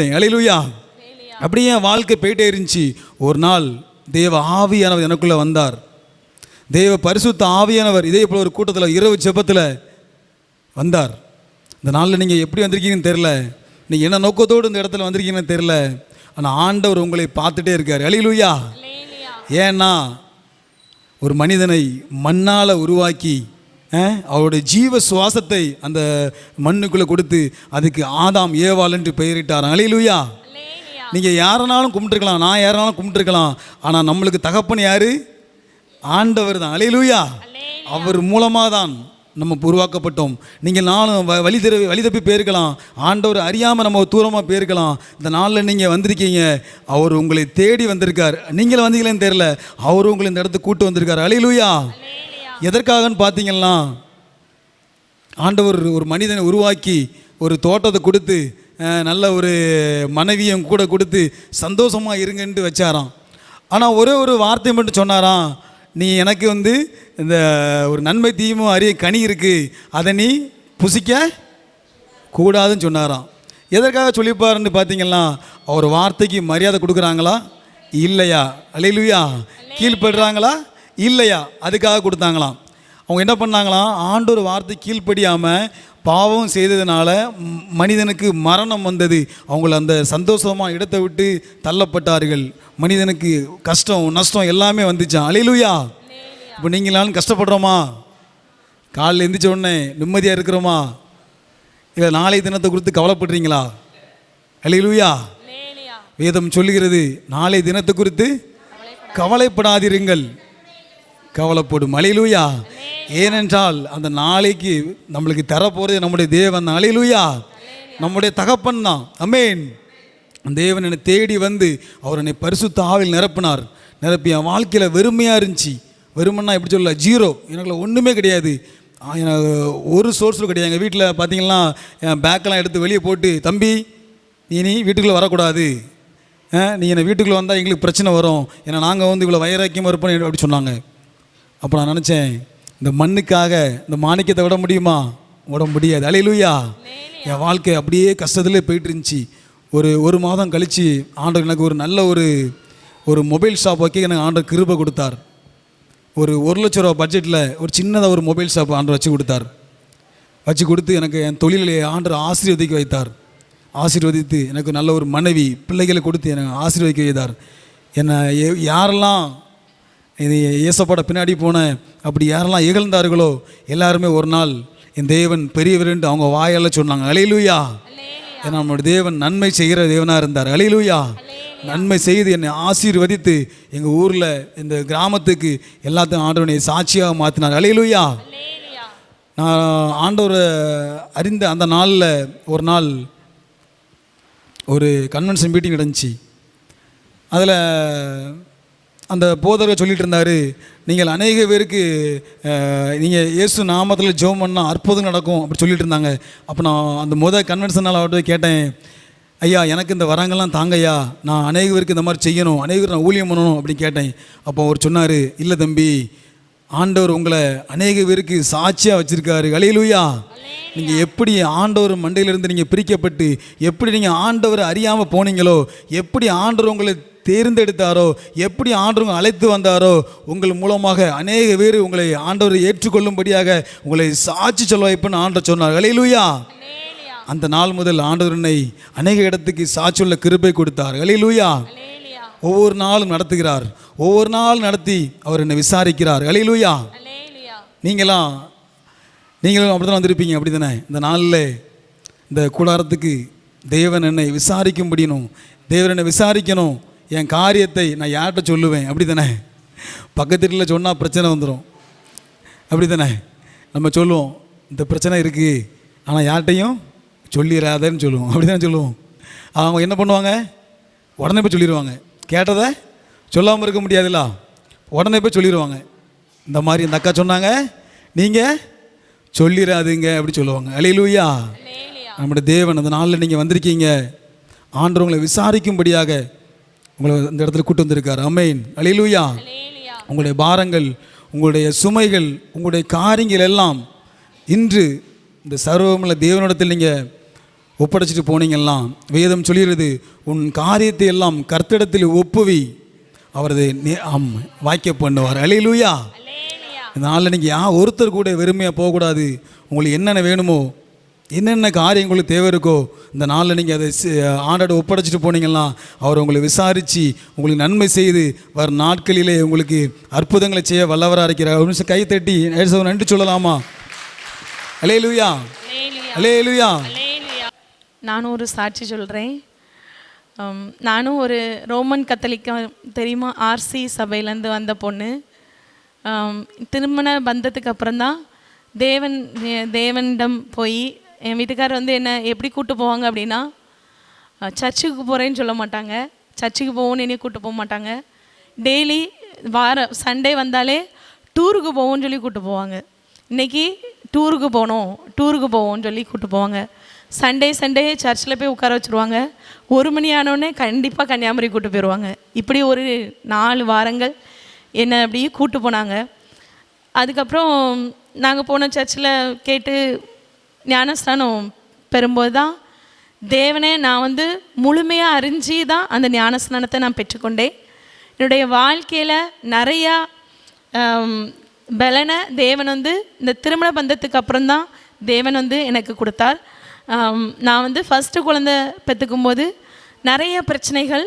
அல்லேலூயா. அப்படியே என் வாழ்க்கை போயிட்டே இருந்துச்சு. ஒரு நாள் தேவ ஆவியானவர் எனக்குள்ளே வந்தார். தேவ பரிசுத்த ஆவியானவர் இதே போல் ஒரு கூட்டத்தில் இரவு ஜெபத்தில் வந்தார். இந்த நாளில் நீங்கள் எப்படி வந்திருக்கீங்கன்னு தெரில, நீங்கள் என்ன நோக்கத்தோடு இந்த இடத்துல வந்திருக்கீங்கன்னு தெரில, ஆனால் ஆண்டவர் உங்களை பார்த்துட்டே இருக்கார். அல்லேலூயா. ஏன்னா ஒரு மனிதனை மண்ணால் உருவாக்கி அவருடைய ஜீவ சுவாசத்தை அந்த மண்ணுக்குள்ளே கொடுத்து அதுக்கு ஆதாம் ஏவாள் என்று பெயரிட்டார். அல்லேலூயா. நீங்கள் யாரனாலும் கும்பிட்டுருக்கலாம், நான் யாரனாலும் கும்பிட்டுருக்கலாம், ஆனால் நம்மளுக்கு தகப்பன் யார்? ஆண்டவர் தான். அல்லேலூயா. அவர் மூலமாக தான் நம்ம உருவாக்கப்பட்டோம். நீங்கள் நானும் வழி தப்பி போயிருக்கலாம், ஆண்டவர் அறியாமல் நம்ம தூரமாக போயிருக்கலாம். இந்த நாளில் நீங்கள் வந்திருக்கீங்க, அவர் உங்களை தேடி வந்திருக்கார். நீங்களும் வந்தீங்களேன்னு தெரில, அவர் உங்களை இந்த இடத்துக்கு கூட்டு வந்திருக்கார். அல்லேலூயா. எதற்காகன்னு பார்த்தீங்கன்னா, ஆண்டவர் ஒரு மனிதனை உருவாக்கி ஒரு தோட்டத்தை கொடுத்து நல்ல ஒரு மனைவியும் கூட கொடுத்து சந்தோஷமாக இருங்கன்ட்டு வச்சாராம். ஆனால் ஒரே ஒரு வார்த்தை மட்டும் சொன்னாராம், நீ எனக்கு இந்த ஒரு நன்மை தீமும் அறிய கனி இருக்குது, அதை நீ புசிக்க கூடாதுன்னு சொன்னாராம். எதற்காக சொல்லிப்பாருன்னு பார்த்தீங்கன்னா, அவர் வார்த்தைக்கு மரியாதை கொடுக்குறாங்களா இல்லையா? அல்லேலூயா. கீழ்ப்படுறாங்களா இல்லையா? அதுக்காக கொடுத்தாங்களாம். அவங்க என்ன பண்ணாங்களாம், ஆண்டவர் வார்த்தை கீழ்ப்படியாமல் பாவம் செய்ததுனால மனிதனுக்கு மரணம் வந்தது. அவங்கள அந்த சந்தோஷமாக இடத்தை விட்டு தள்ளப்பட்டார்கள். மனிதனுக்கு கஷ்டம் நஷ்டம் எல்லாமே வந்துச்சான். அல்லேலூயா. இப்போ நீங்களாலும் கஷ்டப்படுறோமா? காலையில் எழுந்திரிச்ச உடனே நிம்மதியாக இருக்கிறோமா? இல்லை நாளை தினத்தை குறித்து கவலைப்படுறீங்களா? அல்லேலூயா. வேதம் சொல்லுகிறது, நாளை தினத்தை குறித்து கவலைப்படாதிருங்கள், கவலைப்படும். அல்லேலூயா. ஏனென்றால் அந்த நாளைக்கு நம்மளுக்கு தரப்போகிறது நம்முடைய தேவன். அல்லேலூயா. நம்முடைய தகப்பன் தான். ஆமென். தேவன் என்னை தேடி வந்து அவர் என்னை பரிசுத்த ஆவியில் நிரப்பினார். நிரப்பி என் வாழ்க்கையில் வெறுமையாக இருந்துச்சு. வெறுமன்னா எப்படி சொல்ல, ஜீரோ. எனக்கு ஒன்றுமே கிடையாது, எனக்கு ஒரு சோர்ஸும் கிடையாது. எங்கள் வீட்டில் பார்த்தீங்கன்னா என் பேக்கெல்லாம் எடுத்து வெளியே போட்டு, தம்பி நீ வீட்டுக்குள்ளே வரக்கூடாது, நீ என்னை வீட்டுக்குள்ளே வந்தால் எங்களுக்கு பிரச்சனை வரும், ஏன்னா நாங்கள் இவ்வளோ வைராக்கியமாக இருப்போம் அப்படி சொன்னாங்க. அப்போ நான் நினச்சேன், இந்த மண்ணுக்காக இந்த மாணிக்கத்தை விட முடியுமா? விட முடியாது. அல்லேலூயா. என் வாழ்க்கை அப்படியே கஷ்டத்துலேயே போயிட்டு இருந்துச்சு. ஒரு மாதம் கழித்து ஆண்டவர் எனக்கு ஒரு நல்ல ஒரு மொபைல் ஷாப் வைக்க எனக்கு ஆண்டவர் கிருபை கொடுத்தார். ஒரு 1 லட்ச ரூபா பட்ஜெட்டில் ஒரு சின்னதாக ஒரு மொபைல் ஷாப் ஆண்டவர் வச்சு கொடுத்து எனக்கு என் தொழிலை ஆண்டவர் ஆசீர்வதிக்க வைத்தார். ஆசீர்வதித்து எனக்கு நல்ல ஒரு மனைவி பிள்ளைகளை கொடுத்து எனக்கு ஆசீர்வதிக்க வைத்தார். என்னை யாரெல்லாம் இது ஏசப்பாட பின்னாடி போனேன் அப்படி யாரெல்லாம் இகழ்ந்தார்களோ எல்லாருமே ஒரு நாள் என் தேவன் பெரியவர் என்று அவங்க வாயால் சொன்னாங்க. அல்லேலூயா. ஏன்னா நம்மளுடைய தேவன் நன்மை செய்கிற தேவனாக இருந்தார். அல்லேலூயா. நன்மை செய்து என்னை ஆசீர்வதித்து எங்கள் ஊரில் இந்த கிராமத்துக்கு எல்லாத்தையும் ஆண்டவனை சாட்சியாக மாற்றினார். அல்லேலூயா. நான் ஆண்டவரை அறிந்த அந்த நாளில் ஒரு நாள் ஒரு கன்வென்ஷன் மீட்டிங் நடந்துச்சு. அதில் அந்த போதகர் சொல்லிகிட்டு இருந்தார், நீங்கள் அநேக பேருக்கு நீங்கள் இயேசு நாமத்தில் ஜெபம் பண்ணால் அற்புதம் நடக்கும் அப்படி சொல்லிட்டு இருந்தாங்க. அப்போ நான் அந்த கன்வென்ஷனால் அவர்கிட்ட கேட்டேன், ஐயா எனக்கு இந்த வரங்கள்லாம் தாங்கய்யா, நான் அநேக பேருக்கு இந்த மாதிரி செய்யணும், அநேக பேருக்கு நான் ஊழியம் பண்ணணும் அப்படின்னு கேட்டேன். அப்போ அவர் சொன்னார், இல்லை தம்பி, ஆண்டவர் உங்களை அநேக பேருக்கு சாட்சியாக வச்சுருக்காரு. அல்லேலூயா. நீங்கள் எப்படி ஆண்டவர் மண்டையிலிருந்து நீங்கள் பிரிக்கப்பட்டு எப்படி நீங்கள் ஆண்டவரை அறியாமல் போனீங்களோ, எப்படி ஆண்டவர் உங்களை தேர்ந்தெடுத்தாரோ, எப்படி ஆண்டவர் அழைத்து வந்தாரோ, உங்கள் மூலமாக அநேக பேர் உங்களை ஆண்டவரை ஏற்றுக்கொள்ளும்படியாக உங்களை சாட்சி சொல்ல வைப்புன்னு ஆண்டவர் சொன்னார். அல்லேலூயா. அந்த நாள் முதல் ஆண்டவர் என்னை அநேக இடத்துக்கு சாட்சியுள்ள கிருபை கொடுத்தார். அல்லேலூயா. ஒவ்வொரு நாளும் நடத்துகிறார், ஒவ்வொரு நாள் நடத்தி அவர் என்னை விசாரிக்கிறார். அல்லேலூயா. நீங்களும் அப்படி தான் வந்திருப்பீங்க, அப்படி தானே? இந்த நாளில் இந்த கூடாரத்துக்கு தேவன் என்னை விசாரிக்கும்படினும், தேவன் என்னை விசாரிக்கணும், என் காரியத்தை நான் யார்கிட்ட சொல்லுவேன், அப்படி தானே? பக்கத்து வீட்டில் சொன்னால் பிரச்சனை வந்துடும், அப்படி தானே? நம்ம சொல்லுவோம், இந்த பிரச்சனை இருக்குது ஆனால் யார்கிட்டையும் சொல்லிடாதேன்னு சொல்லுவோம், அப்படி தானே சொல்லுவோம். அவங்க என்ன பண்ணுவாங்க, உடனே போய் சொல்லிடுவாங்க. கேட்டதை சொல்லாமல் இருக்க முடியாதுல்ல, உடனே போய் சொல்லிடுவாங்க. இந்த மாதிரி இந்த அக்கா சொன்னாங்க, நீங்கள் சொல்லிடாதுங்க அப்படி சொல்லுவாங்க. அல்லேலூயா. நம்முடைய தேவன் அந்த நாளில் நீங்கள் வந்திருக்கீங்க, ஆண்டவர் உங்களை விசாரிக்கும்படியாக உங்களை இந்த இடத்துல கூட்டு வந்திருக்கார். ஆமென். அல்லேலூயா. உங்களுடைய பாரங்கள், உங்களுடைய சுமைகள், உங்களுடைய காரியங்கள் எல்லாம் இன்று இந்த சர்வமுள்ள தேவனிடத்தில் நீங்கள் ஒப்படைச்சிட்டு போனீங்கல்லாம் வேதம் சொல்கிறது, உன் காரியத்தை எல்லாம் கர்த்தரிடத்தில் ஒப்புவி, அவரது வாய்க்க பண்ணுவார். அல்லேலூயா. இதனால் நீங்கள் ஒருத்தர் கூட வெறுமையாக போகக்கூடாது. உங்களுக்கு என்னென்ன வேணுமோ, என்னென்ன காரியம் உங்களுக்கு தேவை இருக்கோ, இந்த நாளில் நீங்கள் அதை ஆண்டோட ஒப்படைச்சிட்டு போனீங்கன்னா அவர் உங்களை விசாரித்து உங்களுக்கு நன்மை செய்து வரும் நாட்களிலே உங்களுக்கு அற்புதங்களை செய்ய வல்லவராக இருக்கிறார். ஒரு நிமிஷம் கை தட்டி நன்றி சொல்லலாமா? அல்லேலூயா, அல்லேலூயா. நானும் ஒரு சாட்சி சொல்கிறேன். நானும் ஒரு ரோமன் கத்தோலிக்க தெரியுமா, ஆர்சி சபையிலேருந்து வந்த பொண்ணு. திருமண பந்தத்துக்கு அப்புறம்தான் தேவனிடம் போய், என் வீட்டுக்காரர் வந்து என்னை எப்படி கூப்பிட்டு போவாங்க அப்படின்னா, சர்ச்சுக்கு போகிறேன்னு சொல்ல மாட்டாங்க, சர்ச்சுக்கு போவோன்னு என்னையை கூப்பிட்டு போக மாட்டாங்க. டெய்லி சண்டே வந்தாலே டூருக்கு போவோன்னு சொல்லி கூப்பிட்டு போவாங்க. இன்றைக்கி டூருக்கு போவோன்னு சொல்லி கூப்பிட்டு போவாங்க. சண்டே சர்ச்சில் போய் உட்கார வச்சுருவாங்க. 1 மணி ஆனோடனே கண்டிப்பாக கன்னியாகுமரி கூப்பிட்டு போயிடுவாங்க. இப்படி ஒரு 4 வாரங்கள் என்னை அப்படியே கூப்பிட்டு போனாங்க. அதுக்கப்புறம் நாங்கள் போன சர்ச்சில் கேட்டு ஞானஸ்தானம் பெறும்போது தான் தேவனே நான் வந்து முழுமையாக அறிஞ்சு தான் அந்த ஞானஸ்நானத்தை நான் பெற்றுக்கொண்டேன். என்னுடைய வாழ்க்கையில் நிறையா பலனை தேவன் வந்து இந்த திருமண பந்தத்துக்கு அப்புறம்தான் தேவன் வந்து எனக்கு கொடுத்தார். நான் வந்து ஃபஸ்ட்டு குழந்தை பெற்றுக்கும் போது நிறைய பிரச்சனைகள்,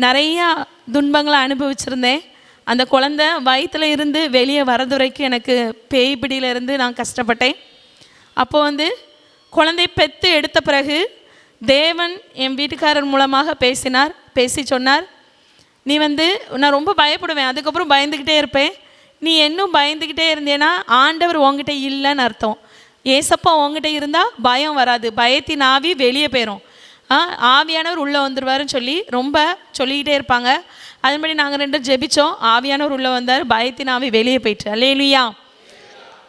நிறையா துன்பங்களை அனுபவிச்சிருந்தேன். அந்த குழந்தை வயிற்றில் இருந்து வெளியே வரது வரைக்கும் எனக்கு பேய் பிடியிலேருந்து நான் கஷ்டப்பட்டேன். அப்போ வந்து குழந்தை பெற்று எடுத்த பிறகு தேவன் என் வீட்டுக்காரர் மூலமாக பேசி சொன்னார், நீ வந்து நான் ரொம்ப பயப்படுவேன், அதுக்கப்புறம் பயந்துக்கிட்டே இருப்பேன், நீ இன்னும் பயந்துக்கிட்டே இருந்தேன்னா ஆண்டவர் உங்ககிட்ட இல்லைன்னு அர்த்தம். ஏசப்பா உங்ககிட்ட இருந்தால் பயம் வராது, பயத்தின் ஆவி வெளியே போயிடும், ஆவியானவர் உள்ளே வந்துடுவாருன்னு சொல்லி ரொம்ப சொல்லிக்கிட்டே இருப்பாங்க. அதன்படி நாங்கள் 2 ஜெபிச்சோம். ஆவியானவர் உள்ளே வந்தார், பயத்தின் ஆவி வெளியே போயிட்டு. அல்லேலூயா.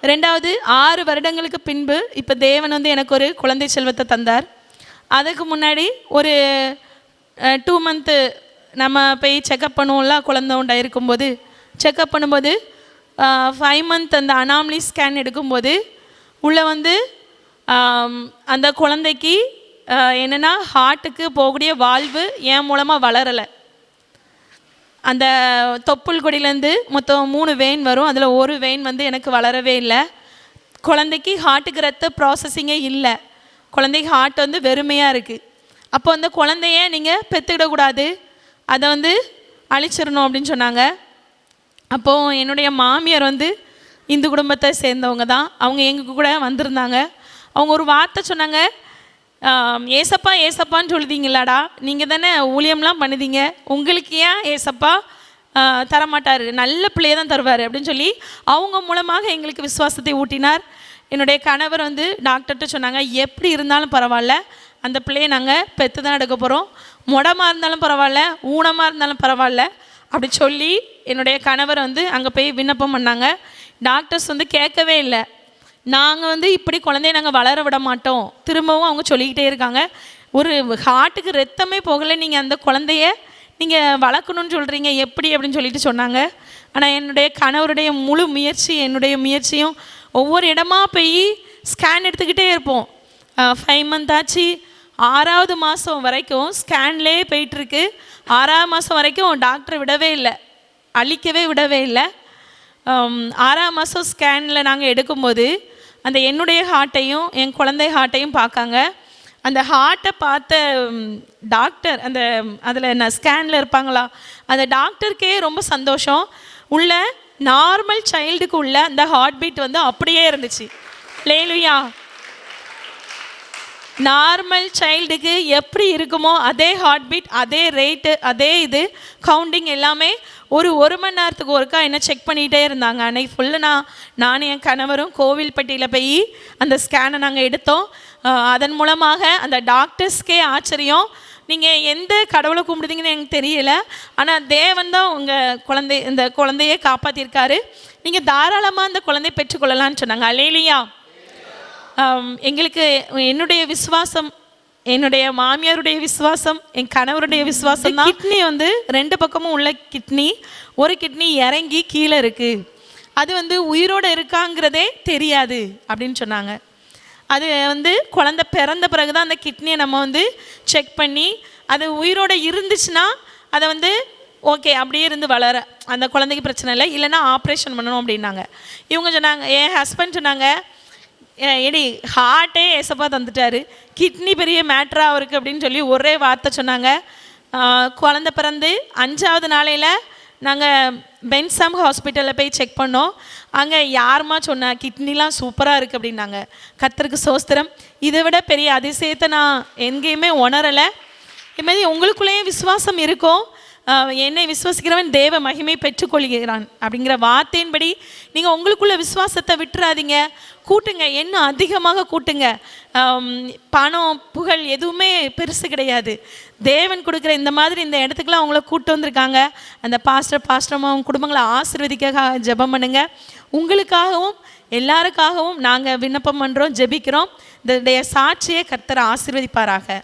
2வது 6 வருடங்களுக்கு பின்பு இப்போ தேவன் வந்து எனக்கு ஒரு குழந்தை செல்வத்தை தந்தார். அதுக்கு முன்னாடி ஒரு 2 மந்த்து நம்ம போய் செக்கப் பண்ணுவோம்ல, குழந்தை உண்டா இருக்கும்போது செக்கப் பண்ணும்போது 5 மந்த் அந்த அனாமலி ஸ்கேன் எடுக்கும்போது உள்ளே வந்து அந்த குழந்தைக்கு என்னென்னா ஹார்ட்டுக்கு போகக்கூடிய வால்வு என் மூலமாக வளரலை. அந்த தொப்புள் கொடியிலேருந்து மொத்தம் 3 வெயின் வரும், அதில் ஒரு வெயின் வந்து எனக்கு வளரவே இல்லை. குழந்தைக்கு ஹார்ட்டுக்கு ரத்த ப்ராசஸிங்கே இல்லை, குழந்தைக்கு ஹார்ட் வந்து வெறுமையாக இருக்குது. அப்போ அந்த குழந்தைய நீங்கள் பெற்றுக்கிடக்கூடாது, அதை வந்து அழிச்சிடணும் அப்படின்னு சொன்னாங்க. அப்போது என்னுடைய மாமியார் வந்து இந்து குடும்பத்தை சேர்ந்தவங்க தான், அவங்க எங்கள் கூட வந்திருந்தாங்க. அவங்க ஒரு வார்த்தை சொன்னாங்க, ஏசப்பா ஏசப்பான்னு சொல்லுதீங்களாடா, நீங்கள் தானே ஊழியம்லாம் பண்ணுதீங்க, உங்களுக்கு ஏன் ஏசப்பா தரமாட்டார், நல்ல பிள்ளையை தான் தருவார் அப்படின்னு சொல்லி அவங்க மூலமாக எங்களுக்கு விசுவாசத்தை ஊட்டினார். என்னுடைய கணவர் வந்து டாக்டர்கிட்ட சொன்னாங்க, எப்படி இருந்தாலும் பரவாயில்ல, அந்த பிள்ளையை நாங்கள் பெற்று தான் எடுக்க போகிறோம், மொடமாக இருந்தாலும் பரவாயில்ல, ஊனமாக இருந்தாலும் பரவாயில்ல அப்படி சொல்லி என்னுடைய கணவர் வந்து அங்கே போய் விண்ணப்பம் பண்ணாங்க. டாக்டர்ஸ் வந்து கேட்கவே இல்லை, நாங்கள் வந்து இப்படி குழந்தைய நாங்கள் வளர விட மாட்டோம், திரும்பவும் அவங்க சொல்லிக்கிட்டே இருக்காங்க, ஒரு ஹார்ட்டுக்கு ரத்தமே போகலை, நீங்கள் அந்த குழந்தைய நீங்கள் வளர்க்கணும்னு சொல்கிறீங்க எப்படி அப்படின்னு சொல்லிட்டு சொன்னாங்க. ஆனால் என்னுடைய கணவருடைய முழு முயற்சி, என்னுடைய முயற்சியும் ஒவ்வொரு இடமா போய் ஸ்கேன் எடுத்துக்கிட்டே இருப்போம். 5 மந்த் ஆச்சு, 6வது மாதம் வரைக்கும் ஸ்கேன்லேயே போயிட்டுருக்கு. 6வது மாதம் வரைக்கும் டாக்டரை விடவே இல்லை, அழிக்கவே விடவே இல்லை. 6வது மாதம் ஸ்கேனில் நாங்கள் எடுக்கும்போது அந்த என்னுடைய ஹார்ட்டையும் என் குழந்தை ஹார்ட்டையும் பார்க்காங்க. அந்த ஹார்ட்டை பார்த்த டாக்டர், அந்த அதில் நான் ஸ்கேனில் இருப்பாங்களா, அந்த டாக்டருக்கே ரொம்ப சந்தோஷம். உள்ள நார்மல் சைல்டுக்கு உள்ள அந்த ஹார்ட் பீட் வந்து அப்படியே இருந்துச்சு. அல்லேலூயா. நார்மல் சைல்டுக்கு எப்படி இருக்குமோ அதே ஹார்ட் பீட், அதே ரேட்டு, அதே இது கவுண்டிங் எல்லாமே ஒரு மணி நேரத்துக்கு ஒருக்கா என்ன செக் பண்ணிகிட்டே இருந்தாங்க. அன்னைக்கு ஃபுல்லு நானும் என் கணவரும் கோவில்பட்டியில் போய் அந்த ஸ்கேனை நாங்கள் எடுத்தோம். அதன் மூலமாக அந்த டாக்டர்ஸ்க்கே ஆச்சரியம், நீங்கள் எந்த கடவுளை கும்பிடுதீங்கன்னு எனக்கு தெரியல, ஆனால் தேவன் தான் உங்கள் இந்த குழந்தையை காப்பாற்றிருக்காரு, நீங்கள் தாராளமாக அந்த குழந்தையை பெற்றுக்கொள்ளலான்னு சொன்னாங்க. அல்லேலூயா. எங்களுக்கு என்னுடைய விசுவாசம், என்னுடைய மாமியாருடைய விசுவாசம், என் கணவருடைய விசுவாசம் தான். கிட்னி வந்து 2 பக்கமும் உள்ள கிட்னி, ஒரு கிட்னி இறங்கி கீழே இருக்குது, அது வந்து உயிரோடு இருக்காங்கிறதே தெரியாது அப்படின்னு சொன்னாங்க. அது வந்து குழந்தை பிறந்த பிறகு தான் அந்த கிட்னியை நம்ம வந்து செக் பண்ணி அது உயிரோடு இருந்துச்சுன்னா அதை வந்து ஓகே அப்படியே இருந்து வளர அந்த குழந்தைக்கு பிரச்சனை இல்லை, இல்லைன்னா ஆப்ரேஷன் பண்ணணும் அப்படின்னாங்க. இவங்க சொன்னாங்க, என் ஹஸ்பண்ட் சொன்னாங்க, ஏடி ஹார்ட்டே ஏசப்பா தந்துட்டாரு, கிட்னி பெரிய மேட்ராக இருக்குது அப்படின்னு சொல்லி ஒரே வார்த்தை சொன்னாங்க. குழந்த பிறந்து 5வது நாளையில் நாங்கள் பென்சாம் ஹாஸ்பிட்டலில் போய் செக் பண்ணோம். அங்கே யாருமா சொன்னா கிட்னிலாம் சூப்பராக இருக்குது அப்படின்னாங்க. கர்த்தருக்கு ஸ்தோத்திரம். இதை விட பெரிய அதிசயத்தை நான் எங்கேயுமே உணரலை. இதுமாதிரி உங்களுக்குள்ளேயே விசுவாசம் இருக்கும். என்னை விசுவாசிக்கிறவன் தேவ மகிமை பெற்றுக்கொள்கிறான் அப்படிங்கிற வார்த்தையின்படி நீங்கள் உங்களுக்குள்ள விசுவாசத்தை விட்டுறாதீங்க, கூட்டுங்க, இன்னும் அதிகமாக கூட்டுங்க. பணம் புகழ் எதுவுமே பெருசு கிடையாது. தேவன் கொடுக்குற இந்த மாதிரி இந்த இடத்துக்குலாம் அவங்கள கூட்டு வந்திருக்காங்க. அந்த பாஸ்டர்மா அவங்க குடும்பங்களை ஆசீர்வதிக்க ஜெபம் பண்ணுங்க. உங்களுக்காகவும் எல்லாருக்காகவும் நாங்கள் விண்ணப்பம் பண்ணுறோம், ஜெபிக்கிறோம். இந்த சாட்சியை கர்த்தர் ஆசீர்வதிப்பாராக.